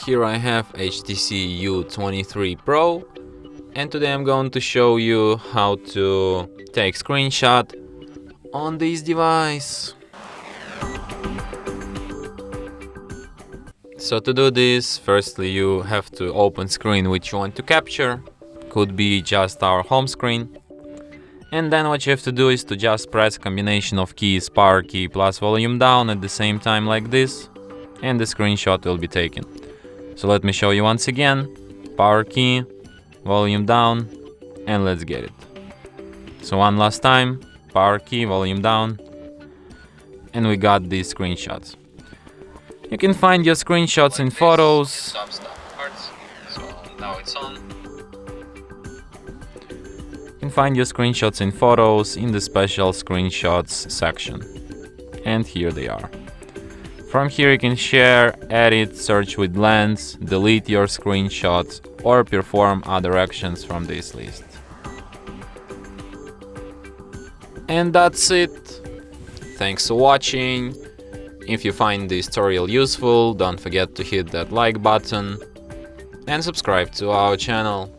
Here I have HTC U23 Pro, and today I'm going to show you how to take screenshot on this device. So to do this, firstly you have to open screen which you want to capture. Could be just our home screen. And then what you have to do is to just press a combination of keys, power key plus volume down at the same time like this, and the screenshot will be taken. So let me show you once again. Power key, volume down, and let's get it. So one last time, power key, volume down, and we got these screenshots. You can find your screenshots in Photos. So now it's on. You can find your screenshots in Photos in the special screenshots section. And here they are. From here you can share, edit, search with lens, delete your screenshots, or perform other actions from this list. And that's it. Thanks for watching. If you find this tutorial useful, don't forget to hit that like button and subscribe to our channel.